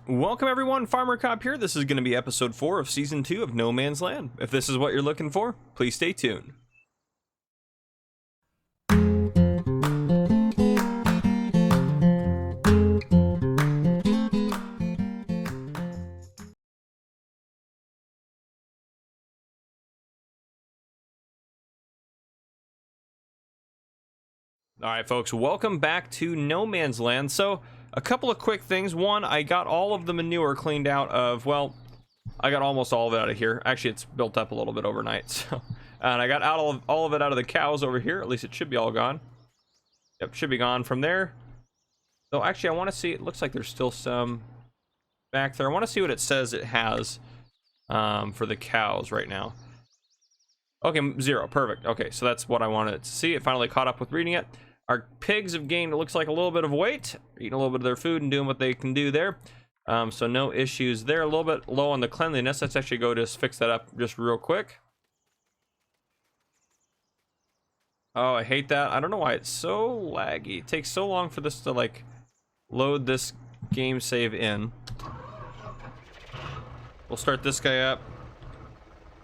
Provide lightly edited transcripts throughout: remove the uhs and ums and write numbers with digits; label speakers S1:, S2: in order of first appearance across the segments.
S1: Welcome everyone, Farmer Cop here. This is going to be episode 4 of season 2 of No Man's Land. If this is what you're looking for, please stay tuned. Alright folks, welcome back to No Man's Land. So, a couple of quick things. One, I got all of the manure cleaned out of, well, I got almost all of it out of here. Actually, it's built up a little bit overnight. So, and I got out all of it out of the cows over here. At least it should be all gone. Yep, should be gone from there. So actually, I want to see, it looks like there's still some back there. I want to see what it says it has for the cows right now. Okay, 0, perfect. Okay, so that's what I wanted to see. It finally caught up with reading it. Our pigs have gained, it looks like, a little bit of weight, eating a little bit of their food and doing what they can do there. So no issues there. A little bit low on the cleanliness. Let's actually go just fix that up just real quick. Oh, I hate that. I don't know why it's so laggy. It takes so long for this to, like, load this game save in. We'll start this guy up.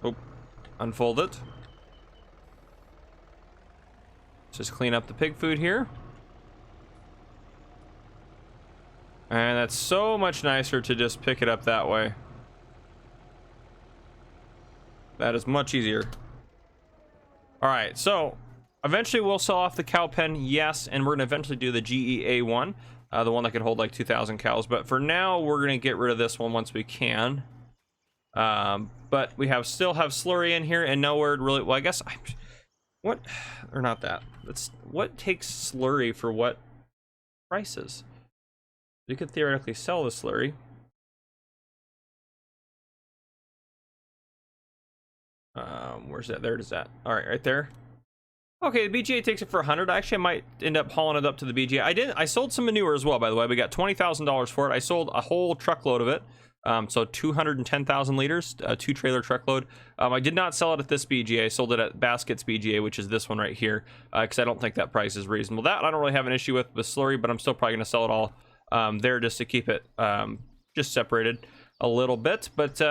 S1: Oh, unfold it. Just clean up the pig food here. And that's so much nicer to just pick it up that way. That is much easier. Alright, so eventually we'll sell off the cow pen, yes, and we're going to eventually do the GEA one. The one that can hold like 2,000 cows. But for now, we're going to get rid of this one once we can. But we still have slurry in here and nowhere really, well, I guess, what, or not that. That's what takes slurry for what prices? You could theoretically sell the slurry. Where's that? There it is at. All right, right there. Okay, the BGA takes it for 100. Actually, I might end up hauling it up to the BGA. I sold some manure as well, by the way. We got $20,000 for it. I sold a whole truckload of it. So 210,000 liters, a 2-trailer truckload. I did not sell it at this BGA. I sold it at Basket's BGA, which is this one right here, because I don't think that price is reasonable. That I don't really have an issue with slurry, but I'm still probably going to sell it all there just to keep it just separated a little bit. But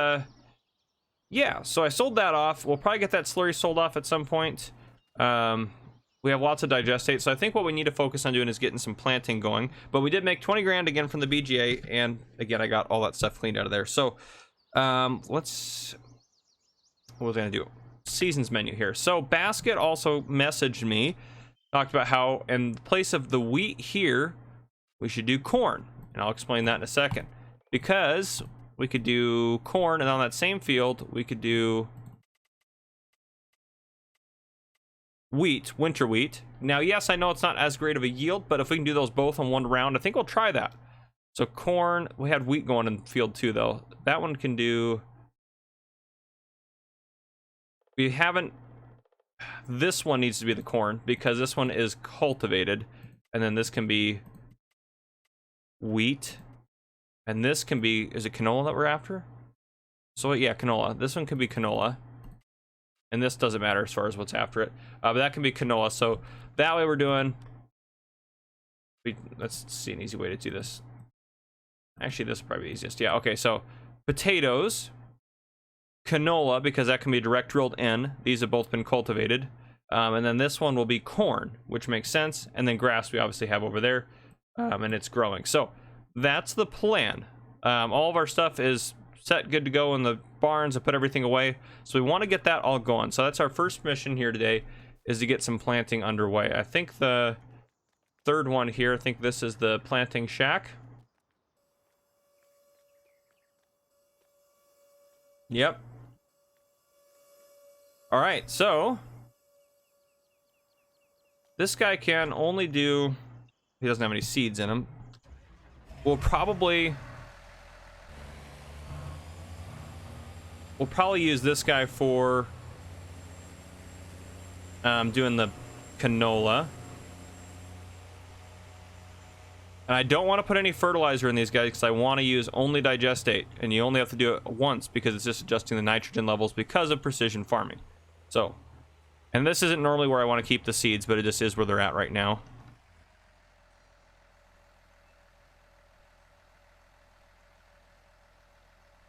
S1: yeah, so I sold that off. We'll probably get that slurry sold off at some point. We have lots of digestate, so I think what we need to focus on doing is getting some planting going. But we did make 20 grand again from the BGA, and again, I got all that stuff cleaned out of there. So what was I gonna do? Seasons menu here. So Basket also messaged me, talked about how in place of the wheat here, we should do corn, and I'll explain that in a second. Because we could do corn, and on that same field, we could do wheat, winter wheat. Now, yes, I know it's not as great of a yield, but if we can do those both on one round, I think we'll try that. So corn, we had wheat going in field 2 though. That one can do, we haven't, this one needs to be the corn because this one is cultivated, and then this can be wheat, and this can be, is it canola that we're after? So yeah, canola. This one can be canola. And this doesn't matter as far as what's after it. But that can be canola. So that way we're doing... let's see an easy way to do this. Actually, this is probably the easiest. Yeah, okay, so potatoes, canola, because that can be direct drilled in. These have both been cultivated. And then this one will be corn, which makes sense. And then grass we obviously have over there. And it's growing. So that's the plan. All of our stuff is set, good to go in the barns. I put everything away, so we want to get that all going. So that's our first mission here today, is to get some planting underway. I think the third one here, I think this is the planting shack. Yep. All right, so this guy can only do, he doesn't have any seeds in him. We'll probably use this guy for doing the canola. And I don't want to put any fertilizer in these guys because I want to use only digestate. And you only have to do it once because it's just adjusting the nitrogen levels because of precision farming. So, and this isn't normally where I want to keep the seeds, but it just is where they're at right now.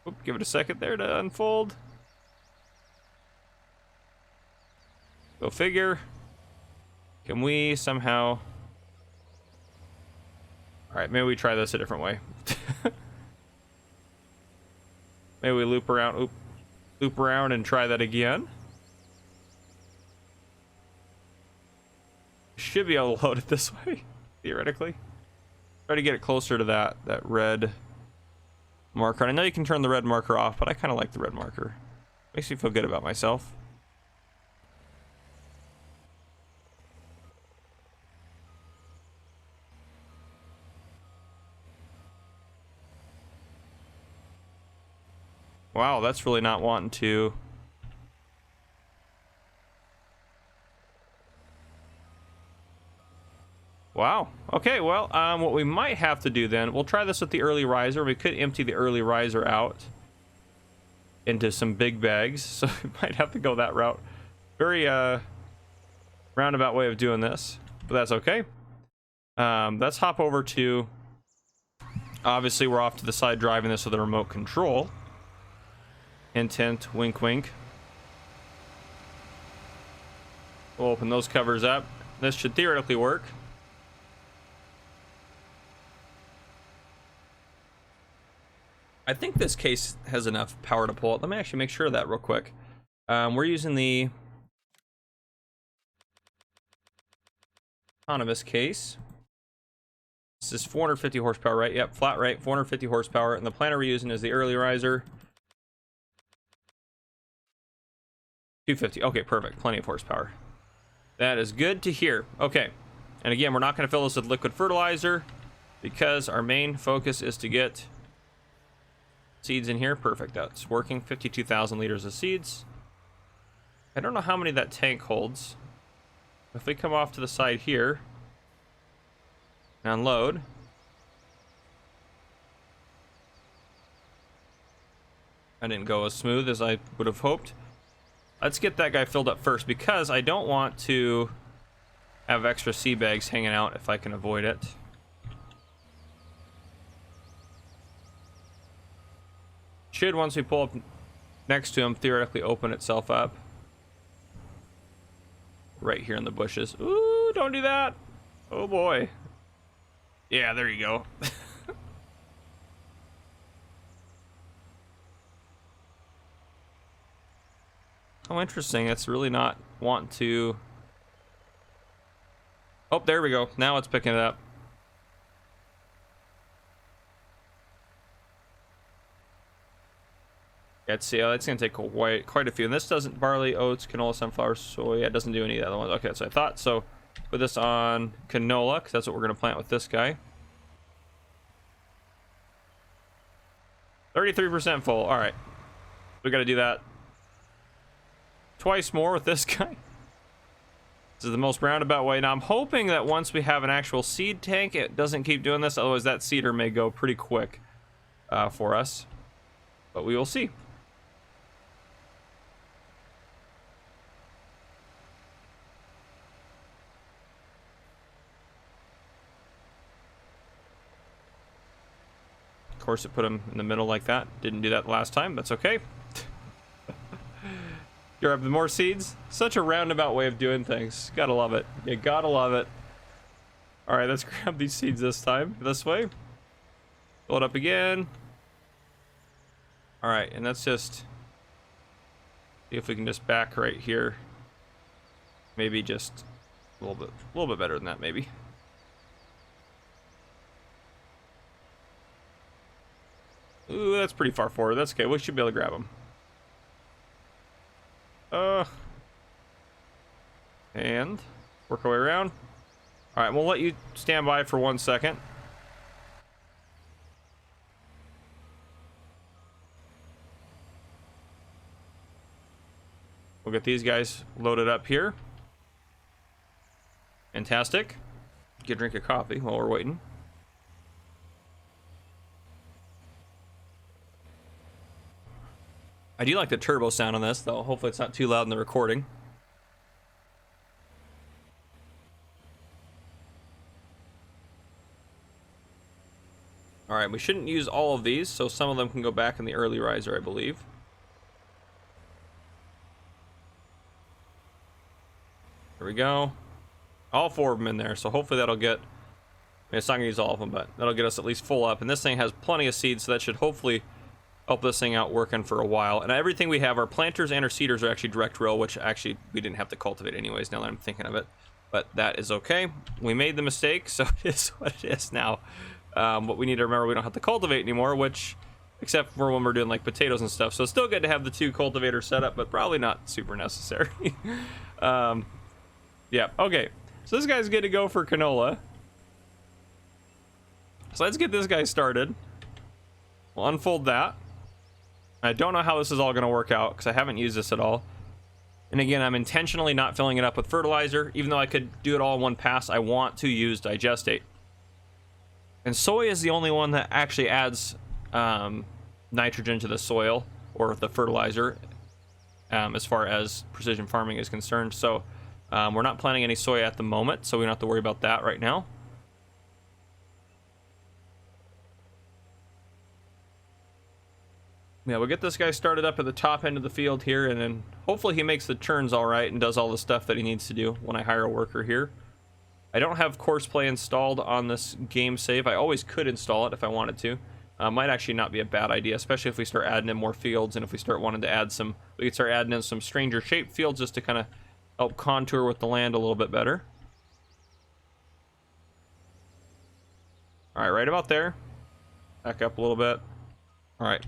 S1: Oop, give it a second there to unfold. Go figure. Can we somehow... Alright, maybe we try this a different way. Maybe we loop around. Oop. Loop around and try that again. Should be able to load it this way, theoretically. Try to get it closer to that red marker. And I know you can turn the red marker off, but I kind of like the red marker. Makes me feel good about myself. Wow, that's really not wanting to. Wow. Okay, well, what we might have to do then, we'll try this with the early riser. We could empty the early riser out into some big bags, so we might have to go that route. Very roundabout way of doing this, but that's okay. Let's hop over to, obviously we're off to the side driving this with a remote control. Hint, hint, wink, wink. We'll open those covers up. This should theoretically work. I think this case has enough power to pull it. Let me actually make sure of that real quick. We're using the autonomous case. This is 450 horsepower, right? Yep, flat rate, 450 horsepower. And the planner we're using is the early riser. 250. Okay, perfect. Plenty of horsepower. That is good to hear. Okay. And again, we're not going to fill this with liquid fertilizer because our main focus is to get seeds in here. Perfect. That's working. 52,000 liters of seeds. I don't know how many that tank holds. If we come off to the side here and unload. I didn't go as smooth as I would have hoped. Let's get that guy filled up first because I don't want to have extra seed bags hanging out if I can avoid it. Should, once we pull up next to him, theoretically open itself up. Right here in the bushes. Ooh, don't do that. Oh boy. Yeah, there you go. Oh, interesting. It's really not wanting to... Oh, there we go. Now it's picking it up. Let's see. That's going to take quite a few. And this doesn't... Barley, oats, canola, sunflower, soy. It doesn't do any of the other ones. Okay, that's what I thought. So put this on canola, because that's what we're going to plant with this guy. 33% full. All right. We got to do that twice more with this guy. This is the most roundabout way. Now I'm hoping that once we have an actual seed tank, it doesn't keep doing this. Otherwise that seeder may go pretty quick for us. But we will see. Of course it put him in the middle like that. Didn't do that last time. That's okay. Grab the more seeds. Such a roundabout way of doing things. Gotta love it. You gotta love it. All right, let's grab these seeds this time. This way. Fill it up again. All right, and let's just see if we can just back right here. Maybe just a little bit better than that, maybe. Ooh, that's pretty far forward. That's okay. We should be able to grab them. And work our way around. All right, we'll let you stand by for 1 second. We'll get these guys loaded up here. Fantastic. Get a drink of coffee while we're waiting. I do like the turbo sound on this, though. Hopefully it's not too loud in the recording. All right, We shouldn't use all of these, so some of them can go back in the early riser, I believe. There we go. All 4 of them in there, so hopefully that'll get... I mean, it's not going to use all of them, but that'll get us at least full up. And this thing has plenty of seeds, so that should hopefully help this thing out working for a while. And everything we have, our planters and our seeders are actually direct row, which actually we didn't have to cultivate anyways, now that I'm thinking of it. But that is okay. We made the mistake, so it is what it is now. But we need to remember we don't have to cultivate anymore, which, except for when we're doing like potatoes and stuff. So it's still good to have the 2 cultivators set up, but probably not super necessary. Yeah, okay. So this guy's good to go for canola. So let's get this guy started. We'll unfold that. I don't know how this is all going to work out because I haven't used this at all. And again, I'm intentionally not filling it up with fertilizer. Even though I could do it all in one pass, I want to use digestate. And soy is the only one that actually adds nitrogen to the soil or the fertilizer as far as precision farming is concerned. So we're not planting any soy at the moment, so we don't have to worry about that right now. Yeah, we'll get this guy started up at the top end of the field here, and then hopefully he makes the turns all right and does all the stuff that he needs to do when I hire a worker here. I don't have Courseplay installed on this game save. I always could install it if I wanted to. Might actually not be a bad idea, especially if we start adding in more fields, and if we start wanting to add some, we could start adding in some stranger shaped fields just to kind of help contour with the land a little bit better. All right, right about there. Back up a little bit. All right.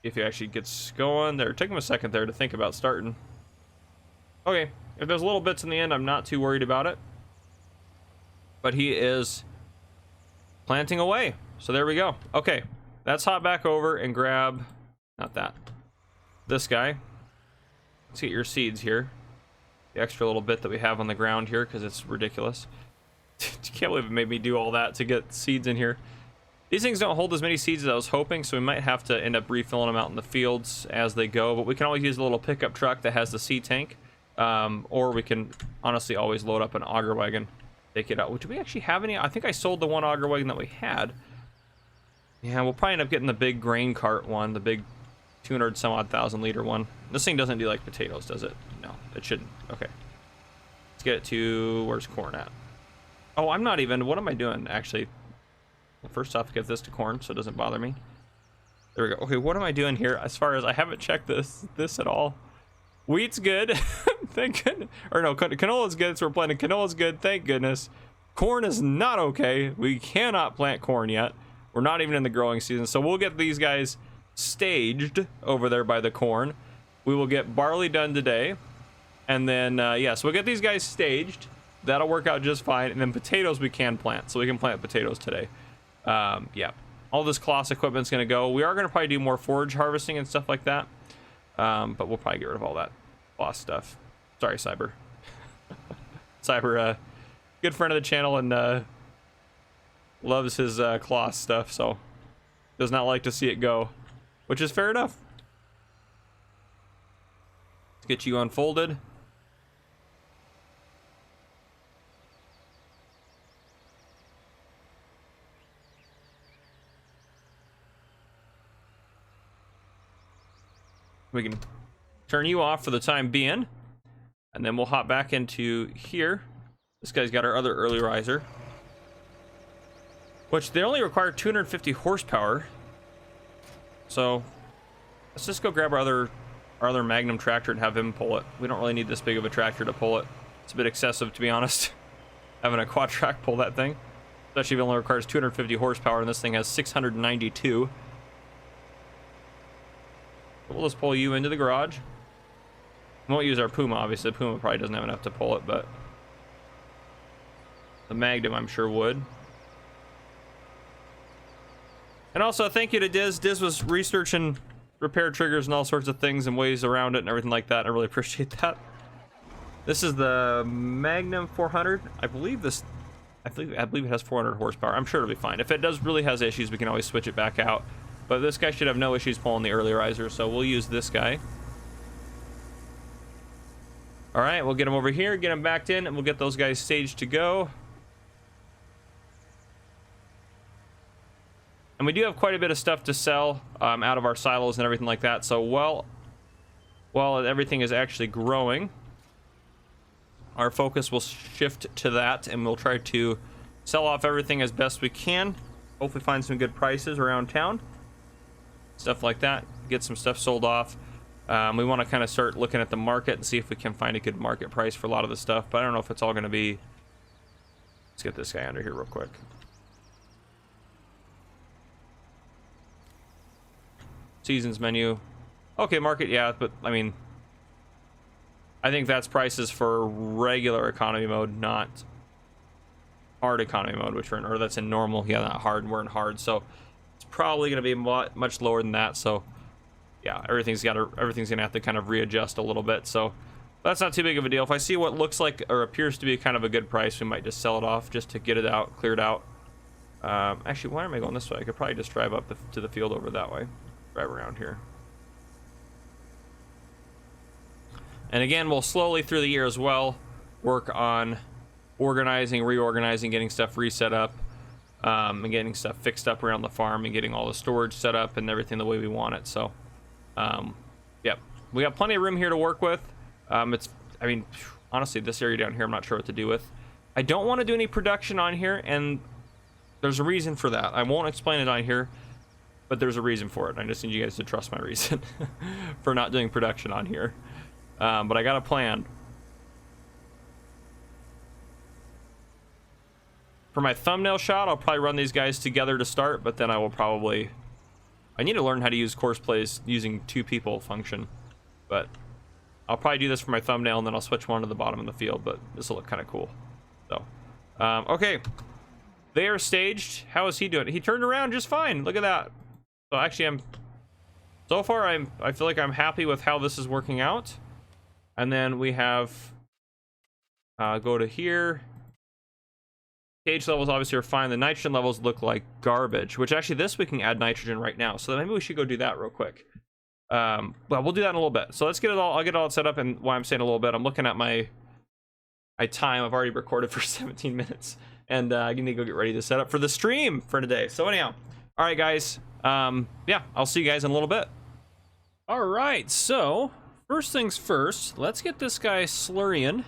S1: If he actually gets going there. Took him a second there to think about starting. Okay, if there's little bits in the end, I'm not too worried about it. But he is planting away. So there we go. Okay, let's hop back over and grab, not that, this guy. Let's get your seeds here. The extra little bit that we have on the ground here, because it's ridiculous. Can't believe it made me do all that to get seeds in here. These things don't hold as many seeds as I was hoping, so we might have to end up refilling them out in the fields as they go, but we can always use a little pickup truck that has the seed tank, or we can honestly always load up an auger wagon, take it out. Do we actually have any? I think I sold the one auger wagon that we had. Yeah, we'll probably end up getting the big grain cart one, the big 200 some odd thousand liter one. This thing doesn't do like potatoes, does it? No, it shouldn't. Okay. Let's get it to, where's corn at? Oh, I'm not even, what am I doing actually? Well, first off, get this to corn so it doesn't bother me. There we go. Okay, what am I doing here? As far as I haven't checked this at all. Wheat's good. Thank goodness. Or no, canola's good, so we're planting canola's good. Thank goodness. Corn is not okay. We cannot plant corn yet. We're not even in the growing season, so we'll get these guys staged over there by the corn. We will get barley done today. And then, yeah, so we'll get these guys staged. That'll work out just fine. And then potatoes we can plant, so we can plant potatoes today. Yeah, all this Colossus equipment's gonna go. We are gonna probably do more forage harvesting and stuff like that, but we'll probably get rid of all that Colossus stuff. Sorry, Cyber. Cyber, good friend of the channel and loves his Colossus stuff, so does not like to see it go, which is fair enough. Let's get you unfolded. We can turn you off for the time being, and then we'll hop back into here. This guy's got our other early riser, which they only require 250 horsepower. So let's just go grab our other Magnum tractor and have him pull it. We don't really need this big of a tractor to pull it. It's a bit excessive, to be honest, having a quad track pull that thing, especially if it only requires 250 horsepower and this thing has 692. We'll just pull you into the garage. We won't use our Puma, obviously. The Puma probably doesn't have enough to pull it, but the Magnum I'm sure would. And also thank you to Diz. Diz was researching repair triggers and all sorts of things and ways around it and everything like that. I really appreciate that. This is the Magnum 400. I believe it has 400 horsepower. I'm sure it'll be fine. If it really has issues, we can always switch it back out. But this guy should have no issues pulling the early riser, so we'll use this guy. All right, we'll get them over here, get them backed in, and we'll get those guys staged to go. And we do have quite a bit of stuff to sell out of our silos and everything like that. So while everything is actually growing, our focus will shift to that, and we'll try to sell off everything as best we can. Hopefully find some good prices around town. Stuff like that. Get some stuff sold off. We want to kind of start looking at the market and see if we can find a good market price for a lot of the stuff. But I don't know if it's all going to be... Let's get this guy under here real quick. Seasons menu. Okay, market, yeah, but I mean, I think that's prices for regular economy mode, not hard economy mode, which we're in, or that's in normal. Yeah, not hard, we're in hard, so it's probably going to be much lower than that. So yeah, everything's gonna have to kind of readjust a little bit. So that's not too big of a deal. If I see what looks like or appears to be kind of a good price, we might just sell it off just to get it out, cleared out. Actually, why am I going this way? I could probably just drive up to the field over that way. Drive around here. And again, we'll slowly through the year as well work on organizing, reorganizing, getting stuff reset up, and getting stuff fixed up around the farm and getting all the storage set up and everything the way we want it. So yep, we got plenty of room here to work with. I mean, honestly, this area down here I'm not sure what to do with. I don't want to do any production on here, and there's a reason for that. I won't explain it on here, but there's a reason for it. I just need you guys to trust my reason for not doing production on here. But I got a plan. For my thumbnail shot, I'll probably run these guys together to start, but then I will probably... I need to learn how to use course plays using 2 people function. But I'll probably do this for my thumbnail, and then I'll switch one to the bottom of the field, but this will look kind of cool. So, okay. They are staged. How is he doing? He turned around just fine. Look at that. So actually, so far I feel like I'm happy with how this is working out. And then we have go to here. pH levels obviously are fine. The nitrogen levels look like garbage, which actually this we can add nitrogen right now. So maybe we should go do that real quick. Well, we'll do that in a little bit. So let's get it all. I'll get it all set up. And why I'm saying a little bit, I'm looking at my time. I've already recorded for 17 minutes, and I need to go get ready to set up for the stream for today. So anyhow, all right, guys. Yeah, I'll see you guys in a little bit. All right, so first things first, let's get this guy slurrying.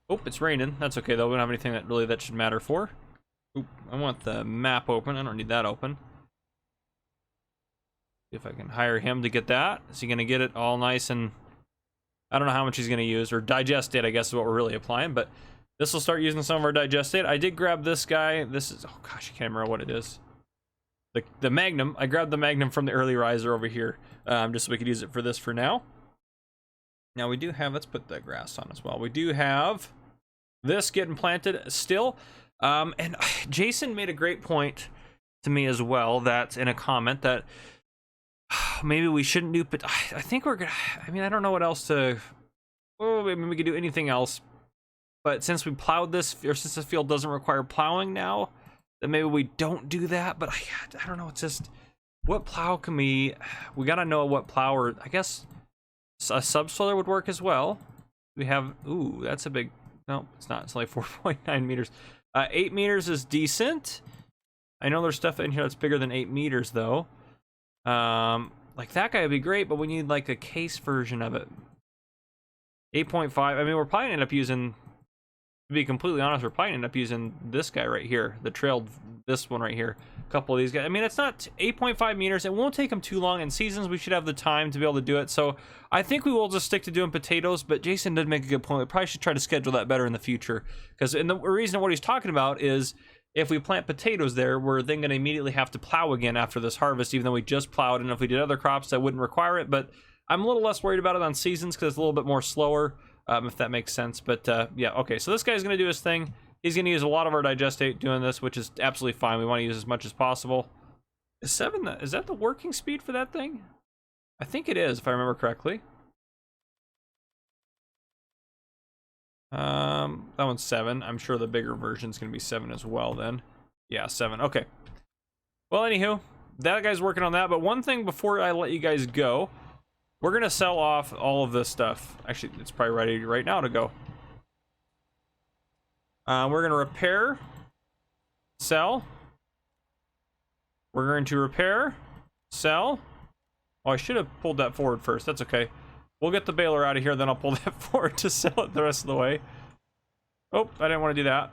S1: Oh, it's raining. That's okay though. We don't have anything that should matter for. Oop, I want the map open. I don't need that open. See if I can hire him to get that. Is he gonna get it all nice and I don't know how much he's gonna use, or digest it, I guess is what we're really applying, but this will start using some of our digestate. I did grab this guy. This is, oh gosh, I can't remember what it is. The Magnum. I grabbed the Magnum from the early riser over here, just so we could use it for this for now. Now we do have, let's put the grass on as well. We do have this getting planted still. And Jason made a great point to me as well, that in a comment that maybe we shouldn't do, but I think we're gonna, I mean, I don't know what else to, well, maybe we could do anything else. But since we plowed this, or since this field doesn't require plowing now, then maybe we don't do that. But I don't know, it's just, what plow can we gotta know what plow, or I guess a subsoiler would work as well. We have, ooh, that's a big, no, it's not, it's only 4.9 meters. 8 meters is decent. I know there's stuff in here that's bigger than 8 meters though. Like that guy would be great, but we need like a case version of it. 8.5, I mean, we're probably end up using, to be completely honest, we're probably end up using this guy right here, the trailed, this one right here, a couple of these guys. I mean, it's not 8.5 meters. It won't take them too long. In seasons, we should have the time to be able to do it. So I think we will just stick to doing potatoes, but Jason did make a good point. We probably should try to schedule that better in the future, because the reason what he's talking about is if we plant potatoes there, we're then going to immediately have to plow again after this harvest, even though we just plowed. And if we did other crops, that wouldn't require it. But I'm a little less worried about it on seasons because it's a little bit more slower. If that makes sense. But yeah, okay, so this guy's gonna do his thing. He's gonna use a lot of our digestate doing this, which is absolutely fine. We want to use as much as possible. Is that the working speed for that thing? I think it is, if I remember correctly. That one's 7. I'm sure the bigger version's gonna be 7 as well then. Yeah, 7. Okay. Well, anywho, that guy's working on that. But one thing before I let you guys go, we're gonna sell off all of this stuff. Actually, it's probably ready right now to go. We're gonna repair, sell. We're going to repair, sell. Oh, I should have pulled that forward first. That's okay. We'll get the baler out of here, then I'll pull that forward to sell it the rest of the way. Oh, I didn't want to do that.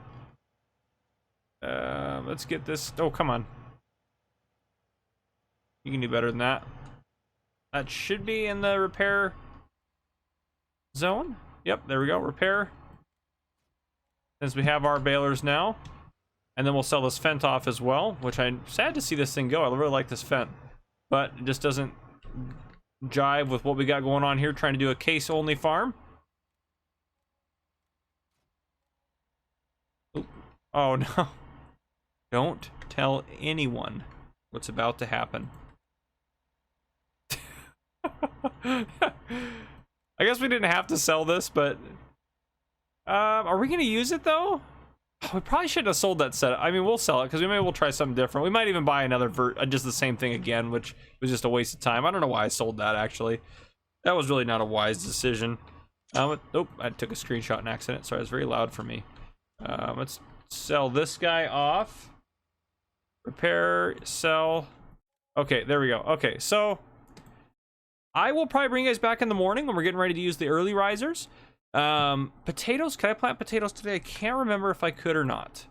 S1: Let's get this. Oh, come on. You can do better than that. That should be in the repair zone. Yep, there we go. Repair. Since we have our balers now. And then we'll sell this Fent off as well, which I'm sad to see this thing go. I really like this Fent. But it just doesn't jive with what we got going on here, trying to do a case-only farm. Oh, no. Don't tell anyone what's about to happen. I guess we didn't have to sell this, but... are we going to use it, though? We probably shouldn't have sold that setup. I mean, we'll sell it, because maybe we'll try something different. We might even buy another just the same thing again, which was just a waste of time. I don't know why I sold that, actually. That was really not a wise decision. Oh, I took a screenshot in accident. Sorry, it was very loud for me. Let's sell this guy off. Repair, sell. Okay, there we go. Okay, so I will probably bring you guys back in the morning when we're getting ready to use the early risers. Potatoes, can I plant potatoes today? I can't remember if I could or not.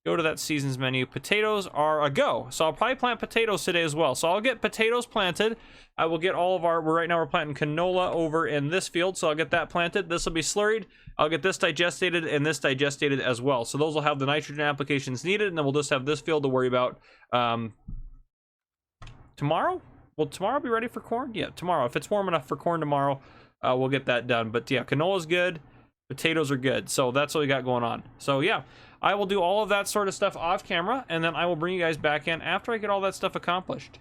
S1: Go to that seasons menu. Potatoes are a go, so I'll probably plant potatoes today as well. So I'll get potatoes planted. I will get all of our, right now we're planting canola over in this field, so I'll get that planted. This will be slurried. I'll get this digestated and this digestated as well. So those will have the nitrogen applications needed, and then we'll just have this field to worry about tomorrow. Will tomorrow be ready for corn? Yeah, tomorrow. If it's warm enough for corn tomorrow, we'll get that done. But yeah, canola's good. Potatoes are good. So that's what we got going on. So yeah, I will do all of that sort of stuff off camera, and then I will bring you guys back in after I get all that stuff accomplished.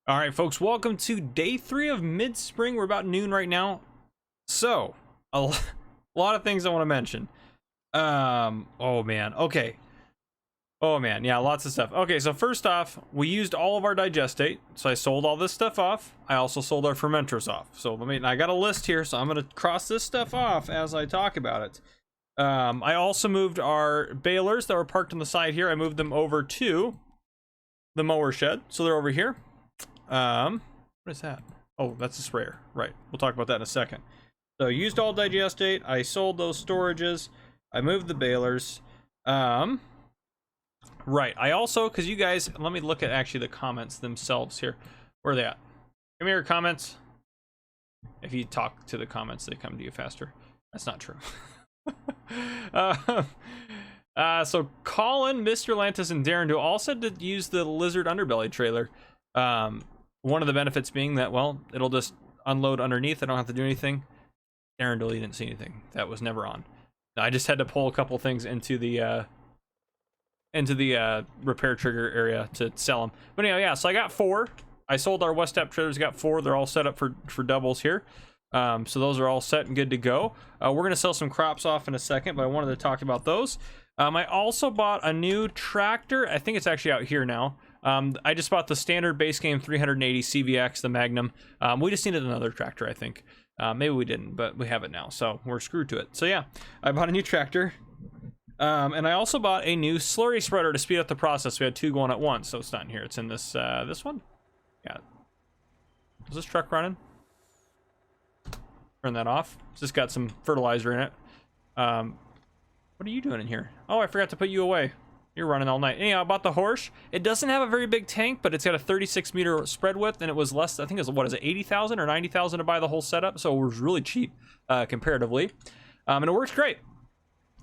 S1: All right, folks, welcome to day 3 of mid-spring. We're about noon right now. So a lot of things I want to mention. Oh man, okay. Oh man, yeah, lots of stuff. Okay, so first off, we used all of our digestate, so I sold all this stuff off. I also sold our fermenters off. So I got a list here, so I'm gonna cross this stuff off as I talk about it. I also moved our balers that were parked on the side here. I moved them over to the mower shed, so they're over here. What is that? Oh, that's a sprayer. Right, we'll talk about that in a second. So used all digestate. I sold those storages. I moved the balers. Right, I also, because you guys, let me look at actually the comments themselves here. Where are they at? Give me your comments. If you talk to the comments, they come to you faster. That's not true. So Colin, Mr. Lantis, and Darren do all said to use the lizard underbelly trailer. One of the benefits being that, well, it'll just unload underneath. I don't have to do anything. Darren Dooley didn't see anything. That was never on. I just had to pull a couple things into the repair trigger area to sell them. But anyway, yeah, so I got 4. I sold our West Step trailers, got 4. They're all set up for doubles here. So those are all set and good to go. We're going to sell some crops off in a second, but I wanted to talk about those. I also bought a new tractor. I think it's actually out here now. I just bought the standard base game 380 CVX, the Magnum. We just needed another tractor, I think. Maybe we didn't, but we have it now, so we're screwed to it. So yeah, I bought a new tractor. And I also bought a new slurry spreader to speed up the process. We had 2 going at once, so it's not in here. It's in this this one. Yeah. Is this truck running? Turn that off. It's just got some fertilizer in it. What are you doing in here? Oh, I forgot to put you away. You're running all night. Anyhow, I bought the Horsch. It doesn't have a very big tank, but it's got a 36-meter spread width, and it was less, I think it was, what is it, 80,000 or 90,000 to buy the whole setup, so it was really cheap comparatively. And it works great.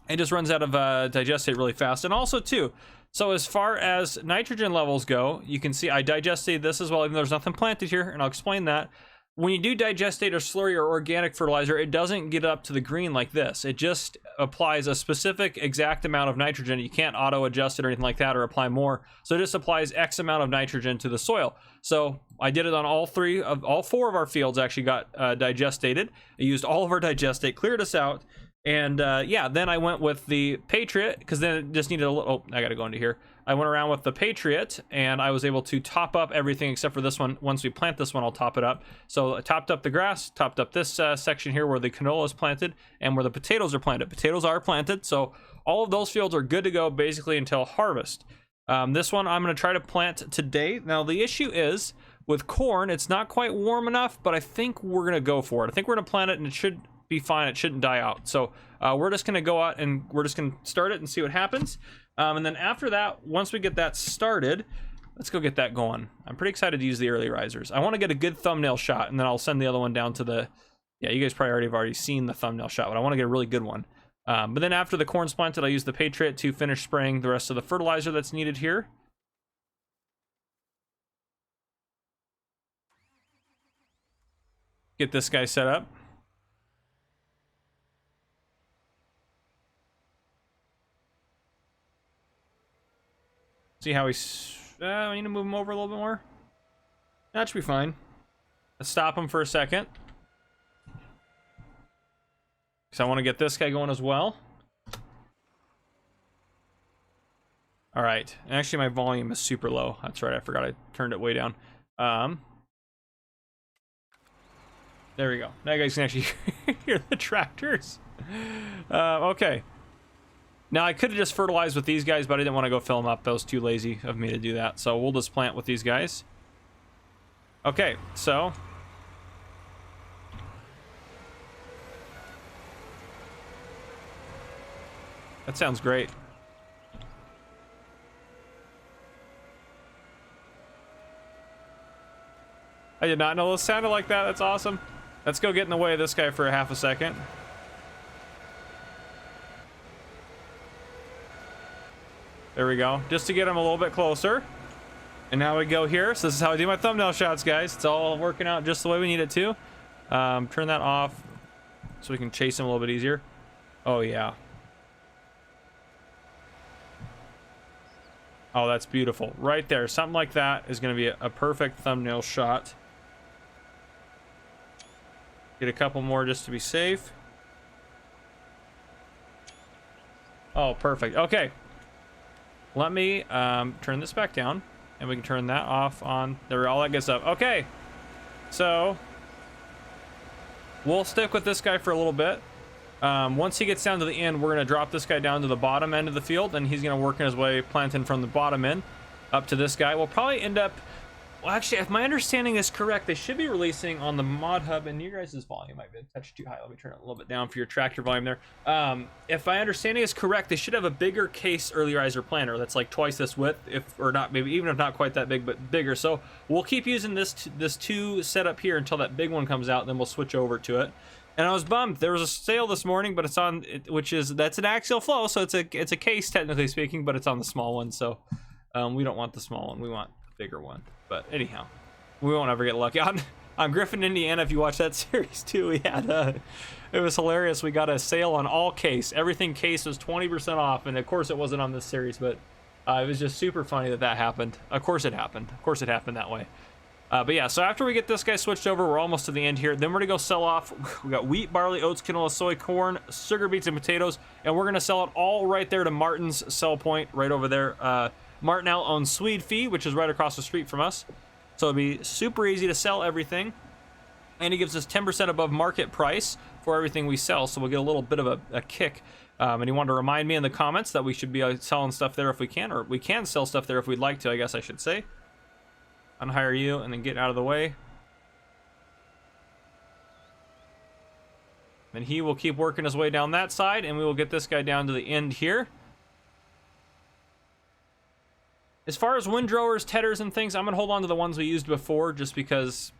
S1: It just runs out of digestate really fast. And also, too, so as far as nitrogen levels go, you can see I digestate this as well, even though there's nothing planted here, and I'll explain that. When you do digestate or slurry or organic fertilizer, it doesn't get up to the green like this. It just applies a specific exact amount of nitrogen. You can't auto adjust it or anything like that or apply more. So it just applies X amount of nitrogen to the soil. So I did it on all 4 of our fields. Actually got digestated. I used all of our digestate, cleared us out. And yeah, then I went with the Patriot because then it just needed a little. Oh, I got to go into here. I went around with the Patriot and I was able to top up everything except for this one. Once we plant this one, I'll top it up. So I topped up the grass, topped up this section here where the canola is planted and where the potatoes are planted. Potatoes are planted, so all of those fields are good to go basically until harvest. This one I'm going to try to plant today. Now the issue is with corn, it's not quite warm enough, but I think we're going to go for it. I think we're going to plant it and it should be fine. It shouldn't die out. So we're just going to go out and we're just going to start it and see what happens. And then after that, once we get that started, let's go get that going. I'm pretty excited to use the early risers. I want to get a good thumbnail shot, and then I'll send the other one down to the, yeah, you guys probably already seen the thumbnail shot, but I want to get a really good one. But then after the corn's planted, I'll use the Patriot to finish spraying the rest of the fertilizer that's needed here. Get this guy set up. See how he's... we need to move him over a little bit more. That should be fine. Let's stop him for a second. Because I want to get this guy going as well. Alright. Actually, my volume is super low. That's right. I forgot I turned it way down. There we go. Now you guys can actually hear the tractors. Okay. Now, I could have just fertilized with these guys, but I didn't want to go fill them up. That was too lazy of me to do that. So we'll just plant with these guys. Okay, so... that sounds great. I did not know this sounded like that. That's awesome. Let's go get in the way of this guy for a half a second. There we go, just to get him a little bit closer. And now we go here. So this is how I do my thumbnail shots, guys. It's all working out just the way we need it to. Turn that off so we can chase him a little bit easier. Oh yeah. Oh, that's beautiful. Right there, something like that is going to be a perfect thumbnail shot. Get a couple more just to be safe. Oh, perfect. Okay. Let me turn this back down, and we can turn that off on. There, all that good stuff. Okay, so we'll stick with this guy for a little bit. Once he gets down to the end, we're gonna drop this guy down to the bottom end of the field, and he's gonna work in his way, planting from the bottom end up to this guy. We'll probably end up. Well, actually, if my understanding is correct, they should be releasing on the mod hub, and your guys' volume might be a touch too high. Let me turn it a little bit down for your tractor volume there. If my understanding is correct, they should have a bigger case early riser planter that's like twice this width, or not, maybe even if not quite that big, but bigger. So we'll keep using this two setup here until that big one comes out, and then we'll switch over to it. And I was bummed. There was a sale this morning, but it's on, that's an axial flow, so it's a case technically speaking, but it's on the small one. So we don't want the small one. We want the bigger one. But anyhow, we won't ever get lucky. On Griffin, Indiana, if you watch that series too, we had it was hilarious. We got a sale on all case. Everything case was 20% off, and of course it wasn't on this series, but it was just super funny that happened. Of course it happened. Of course it happened that way. But yeah, so after we get this guy switched over, we're almost to the end here. Then we're gonna go sell off. We got wheat, barley, oats, canola, soy, corn, sugar beets, and potatoes, and we're gonna sell it all right there to Martin's sell point right over there. Martinell owns Swede Fee, which is right across the street from us. So it'll be super easy to sell everything. And he gives us 10% above market price for everything we sell. So we'll get a little bit of a kick. And he wanted to remind me in the comments that we should be selling stuff there if we can, or we can sell stuff there if we'd like to, I guess I should say. Unhire you and then get out of the way. And he will keep working his way down that side, and we will get this guy down to the end here. As far as windrowers, tedders, and things, I'm gonna hold on to the ones we used before, just because,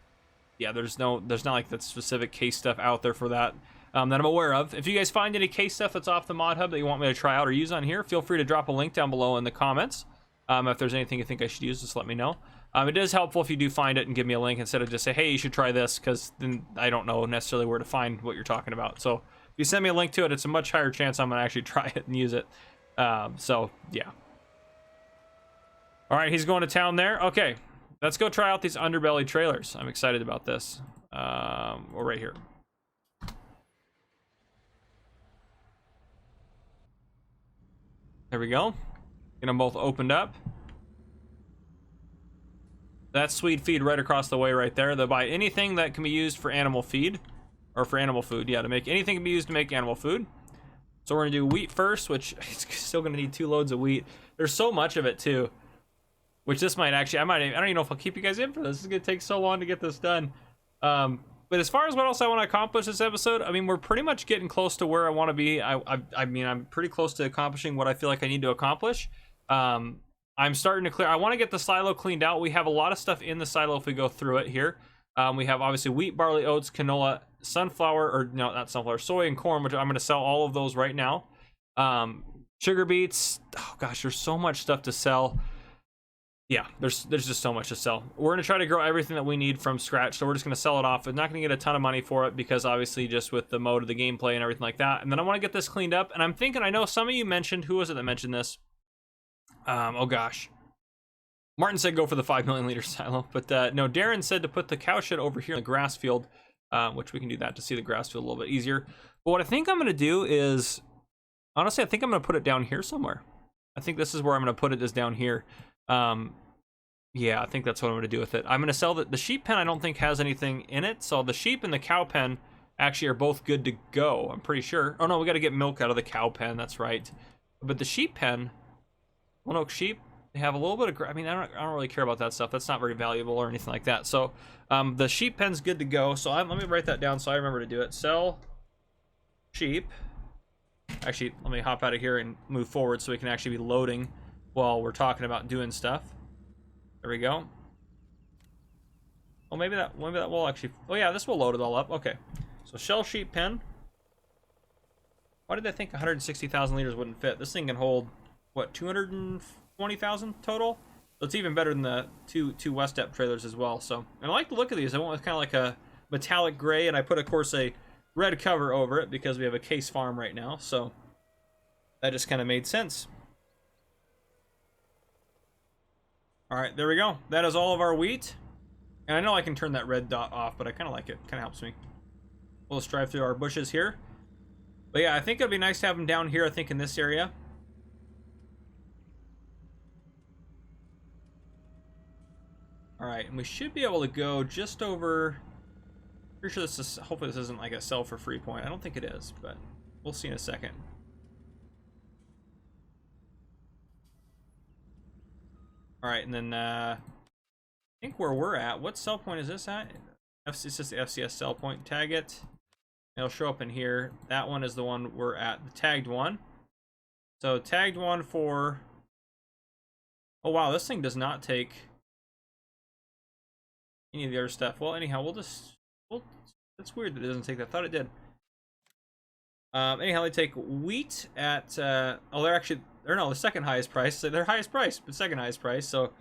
S1: yeah, there's not like that specific case stuff out there for that that I'm aware of. If you guys find any case stuff that's off the mod hub that you want me to try out or use on here, feel free to drop a link down below in the comments. If there's anything you think I should use, just let me know. It is helpful if you do find it and give me a link instead of just say, hey, you should try this, because then I don't know necessarily where to find what you're talking about. So if you send me a link to it, it's a much higher chance I'm gonna actually try it and use it. So yeah. All right, he's going to town there. Okay, let's go try out these underbelly trailers. I'm excited about this. We're right here. There we go. Get them both opened up. That's sweet feed right across the way right there. They'll buy anything that can be used for animal feed. Or for animal food, yeah, to make anything can be used to make animal food. So we're gonna do wheat first, which it's still gonna need 2 loads of wheat. There's so much of it too. Which this might actually, I don't even know if I'll keep you guys in for this. This is gonna take so long to get this done. But as far as what else I want to accomplish this episode, I mean, we're pretty much getting close to where I want to be. I mean, I'm pretty close to accomplishing what I feel like I need to accomplish. I'm starting to clear. I want to get the silo cleaned out. We have a lot of stuff in the silo if we go through it here. We have obviously wheat, barley, oats, canola, sunflower, or no, not sunflower, soy and corn, which I'm going to sell all of those right now. Sugar beets. Oh gosh, there's so much stuff to sell. Yeah, there's just so much to sell. We're going to try to grow everything that we need from scratch, so we're just going to sell it off. We're not going to get a ton of money for it because obviously just with the mode of the gameplay and everything like that. And then I want to get this cleaned up, and I'm thinking, I know some of you mentioned, who was it that mentioned this? Oh gosh. Martin said go for the 5 million liter silo, but no, Darren said to put the cow shed over here in the grass field, which we can do that to see the grass field a little bit easier. But what I think I'm going to do is, honestly, I think I'm going to put it down here somewhere. I think this is where I'm going to put it, is down here. Yeah, I think that's what I'm going to do with it. I'm going to sell the sheep pen. I don't think has anything in it. So the sheep and the cow pen actually are both good to go. I'm pretty sure. Oh no, we got to get milk out of the cow pen. That's right. But the sheep pen, Lone Oak sheep, they have a little bit of, I mean, I don't really care about that stuff. That's not very valuable or anything like that. So the sheep pen's good to go. So let me write that down so I remember to do it. Sell sheep. Actually, let me hop out of here and move forward so we can actually be loading while we're talking about doing stuff. There we go. Oh, maybe that will actually, oh yeah, this will load it all up. Okay, so shell sheep pen. Why did I think 160,000 liters wouldn't fit? This thing can hold, what, 220,000 total? So it's even better than the two West Step trailers as well. So, and I like the look of these. I went with kind of like a metallic gray, and I put, of course, a red cover over it because we have a case farm right now. So that just kind of made sense. All right, there we go. That is all of our wheat. And I know I can turn that red dot off, but I kind of like it. Kind of helps me. We'll just drive through our bushes here. But yeah, I think it'd be nice to have them down here, I think, in this area. All right, and we should be able to go just over... Pretty sure this is... Hopefully this isn't like a sell for free point. I don't think it is, but we'll see in a second. All right, and then I think where we're at, what sell point is this at? It's just the FCS sell point. Tag it. It'll show up in here. That one is the one we're at, the tagged one. So tagged one for... Oh wow, this thing does not take any of the other stuff. Well, anyhow, that's weird that it doesn't take that. I thought it did. Anyhow, they take wheat at oh, they're no, the second highest price. So they're highest price, but second highest price. So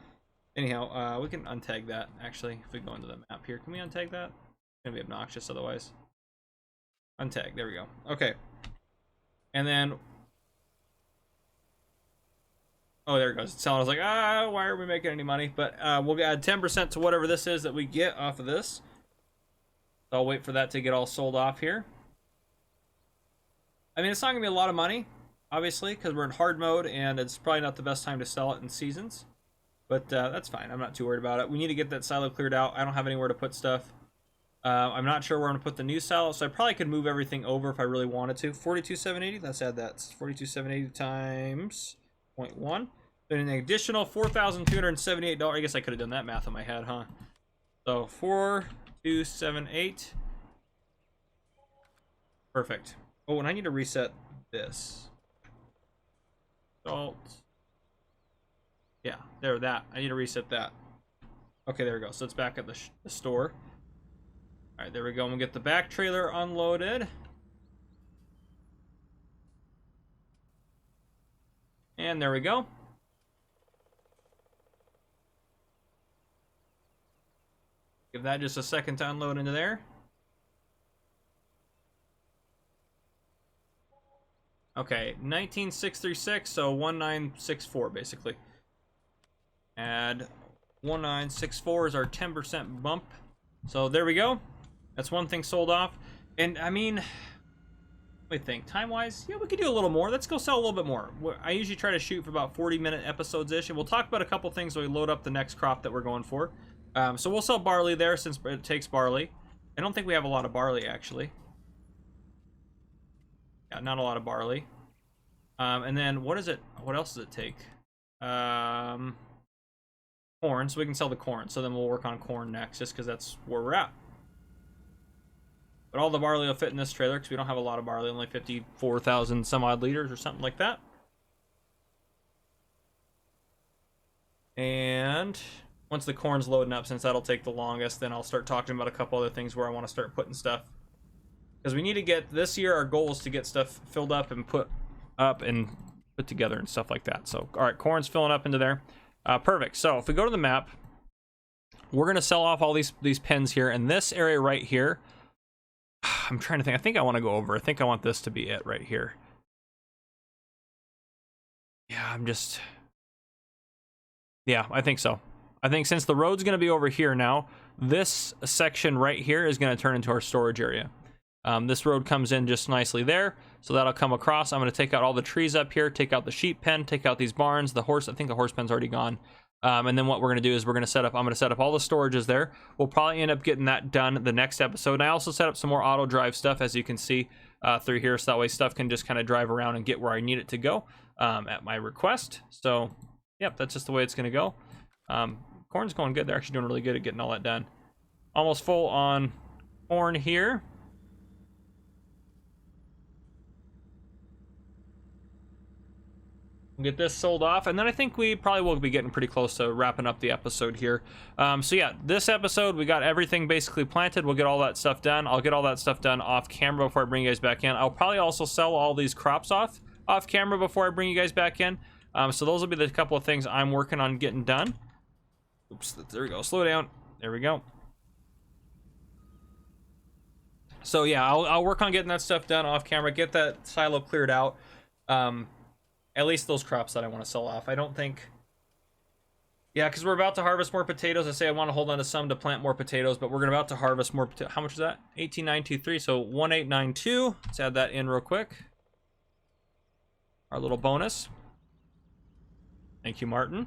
S1: anyhow, we can untag that actually if we go into the map here. Can we untag that? It's gonna be obnoxious otherwise. Untag, there we go. Okay. And then oh, there it goes. It's selling. I was like, why are we making any money? But we'll add 10% to whatever this is that we get off of this. So I'll wait for that to get all sold off here. I mean, it's not gonna be a lot of money, obviously, because we're in hard mode, and it's probably not the best time to sell it in seasons. But that's fine. I'm not too worried about it. We need to get that silo cleared out. I don't have anywhere to put stuff. I'm not sure where I'm gonna put the new silo, so I probably could move everything over if I really wanted to. 42,780. Let's add that. 42,780 times 0.1. Then an additional $4,278. I guess I could have done that math in my head, huh? So 4278. Perfect. Oh, and I need to reset this. Salt. Yeah, there, that. I need to reset that. Okay, there we go. So it's back at the store. All right, there we go. We'll get the back trailer unloaded. And there we go. Give that just a second to unload into there. Okay, 19,636, so 1964 basically. Add 1964 is our 10% bump. So there we go. That's one thing sold off. And I mean, me think. Time-wise, yeah, we could do a little more. Let's go sell a little bit more. I usually try to shoot for about 40-minute episodes-ish, and we'll talk about a couple things when we load up the next crop that we're going for. So we'll sell barley there since it takes barley. I don't think we have a lot of barley, actually. Yeah, not a lot of barley. And then what is it? What else does it take? Corn, so we can sell the corn. So then we'll work on corn next, just because that's where we're at. But all the barley will fit in this trailer because we don't have a lot of barley, only 54,000 some odd liters or something like that. And once the corn's loading up, since that'll take the longest, then I'll start talking about a couple other things where I want to start putting stuff. Because we need to get, this year our goal is to get stuff filled up and put up and put together and stuff like that. So, all right, corn's filling up into there. Perfect. So if we go to the map, we're going to sell off all these pens here. And this area right here, I'm trying to think. I think I want to go over. I think I want this to be it right here. Yeah, yeah, I think so. I think since the road's going to be over here now, this section right here is going to turn into our storage area. This road comes in just nicely there, so that'll come across. I'm going to take out all the trees up here, take out the sheep pen, take out these barns, the horse. I think the horse pen's already gone. And then what we're going to do is I'm going to set up all the storages there. We'll probably end up getting that done the next episode. And I also set up some more auto drive stuff, as you can see through here, so that way stuff can just kind of drive around and get where I need it to go at my request. So, yep, that's just the way it's going to go. Corn's going good. They're actually doing really good at getting all that done. Almost full on corn here. Get this sold off, and then I think we probably will be getting pretty close to wrapping up the episode here. So yeah, this episode we got everything basically planted. We'll get all that stuff done. I'll get all that stuff done off camera before I bring you guys back in. I'll probably also sell all these crops off camera before I bring you guys back in. So those will be the couple of things I'm working on getting done. Oops, there we go. Slow down. There we go. So yeah, I'll work on getting that stuff done off camera. Get that silo cleared out. At least those crops that I want to sell off. I don't think... Yeah, because we're about to harvest more potatoes. I say I want to hold on to some to plant more potatoes, but we're about to harvest more potatoes. How much is that? 18,923, so 1892. Let's add that in real quick. Our little bonus. Thank you, Martin.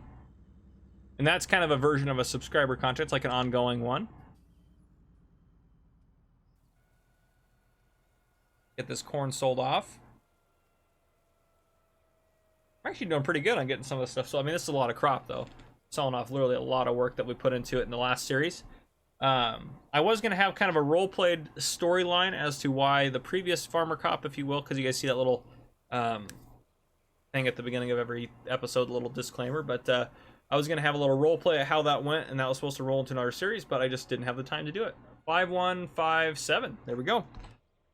S1: And that's kind of a version of a subscriber contract. It's like an ongoing one. Get this corn sold off. We're actually doing pretty good on getting some of the stuff. So, I mean, this is a lot of crop, though. Selling off literally a lot of work that we put into it in the last series. I was going to have kind of a role-played storyline as to why the previous farmer cop, if you will, because you guys see that little thing at the beginning of every episode, a little disclaimer. But I was going to have a little role-play of how that went, and that was supposed to roll into another series, but I just didn't have the time to do it. 5157. There we go.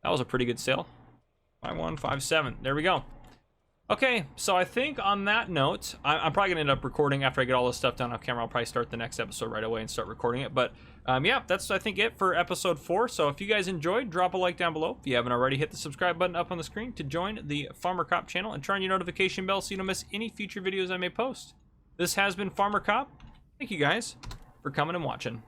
S1: That was a pretty good sale. 5157. There we go. Okay, so I think on that note, I'm probably going to end up recording after I get all this stuff done off camera. I'll probably start the next episode right away and start recording it. But yeah, that's, I think, it for episode 4. So if you guys enjoyed, drop a like down below. If you haven't already, hit the subscribe button up on the screen to join the Farmer Cop channel and turn on your notification bell so you don't miss any future videos I may post. This has been Farmer Cop. Thank you guys for coming and watching.